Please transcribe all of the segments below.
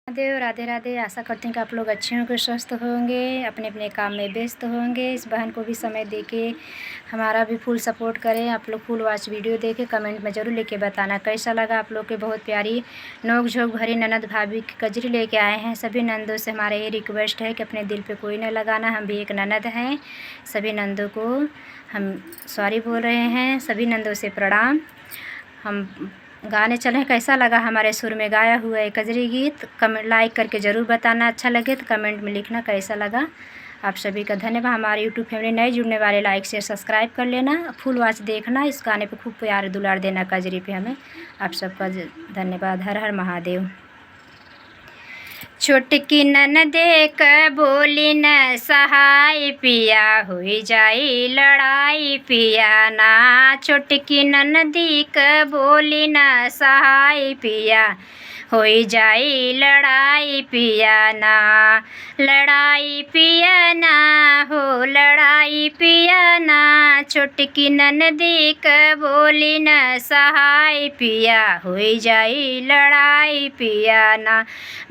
देव राधे राधे। आशा करती हूँ कि आप लोग अच्छे होंगे, स्वस्थ होंगे, अपने अपने काम में व्यस्त होंगे। इस बहन को भी समय देके हमारा भी फुल सपोर्ट करें। आप लोग फुल वॉच वीडियो देके कमेंट में ज़रूर लेके बताना कैसा लगा। आप लोग के बहुत प्यारी नोक झोंक भरी ननद भाभी की कजरी लेके आए हैं। सभी नंदों से हमारा ये रिक्वेस्ट है कि अपने दिल पे कोई न लगाना, हम भी एक ननद हैं। सभी नंदों को हम सॉरी बोल रहे हैं। सभी नंदों से प्रणाम। हम गाने चले, कैसा लगा हमारे सुर में गाया हुआ है कजरी गीत। कमेंट लाइक करके ज़रूर बताना, अच्छा लगे तो कमेंट में लिखना कैसा लगा। आप सभी का धन्यवाद। हमारे यूट्यूब फैमिली नए जुड़ने वाले लाइक शेयर सब्सक्राइब कर लेना, फुल वॉच देखना, इस गाने पे खूब प्यार दुलार देना कजरी पे हमें। आप सबका धन्यवाद। हर हर महादेव। छोटकी ननदे क बोली न सहाय पिया, हुई जाई लड़ाई पिया ना। छोटकी ननदी क बोली न सहाय पिया, होई जाई लड़ाई पिया ना। लड़ाई पिया ना हो, लड़ाई पिया ना। छोटकी ननदी क बोली न सहाय पिया, होई जाई लड़ाई पिया ना।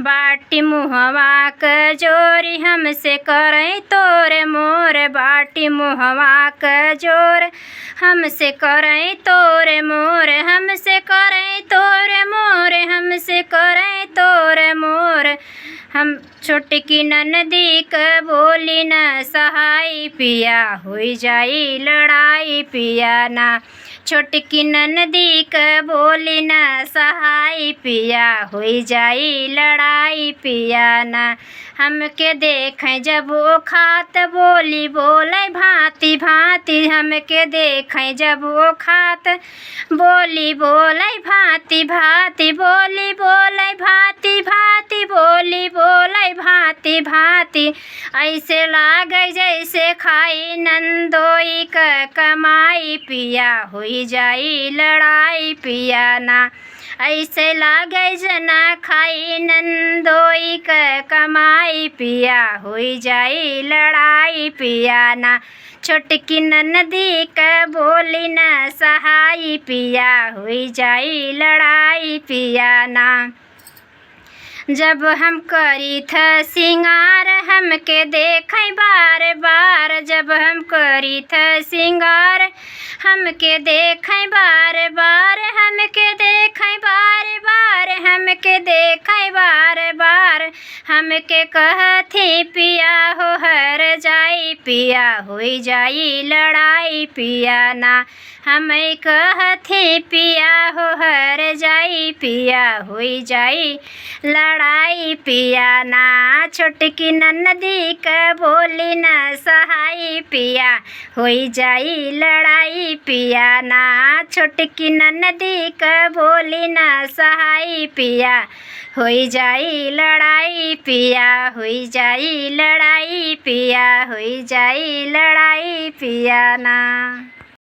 बाटी मुहवा क जोरी हमसे करें तोरे मोर, बाटी मुहवा क जोर हमसे करें तोरे मोर, हमसे करें तोरे मोर, हमसे करें तोरे मोर। हम छोटकी ननदी क बोली न सहाय पिया, हुई जाई लड़ाई पिया ना। छोटकी ननदी क बोली न सहाय पिया, हुई जाई लड़ाई पिया ना। हमके देखें जब वो खात बोली बोले भांति भांति, हमके देखें जब वो खात बोली बोले भांति भांति, बोली बोले भांति भांति, बोली बोले भांति भांति। ऐसे लागे जैसे खाई नंदोई क कमाई पिया, हुई जाई लड़ाई पिया ना। ऐसे लागे जना खाई नंदोई क कमाई पिया, हुई जाई लड़ाई पिया ना। छोटकी ननदी क बोली न सहाय पिया, हुई जाई लड़ाई पिया ना। जब हम करी थ सिंगार हमके देखें बार बार, जब हम करी थ सिंगार हमके देखें बार बार, हमके देखें बार बार, हमके देखें बार बार। हमके कहती पिया हो हर जाई पिया, हुई जाई लड़ाई पिया ना। हमें कहती पिया हो हर जाई पिया, हुई जाई लड़ाई पिया ना। छोटकी ननदी क बोली न सहाय पिया, हुई जाई लड़ाई पिया ना। छोटकी ननदी क बोली न सहाय पिया, हुई जाई लड़ाई पिया, हुई जाई लड़ाई पिया, हुई जाई लड़ाई पिया ना।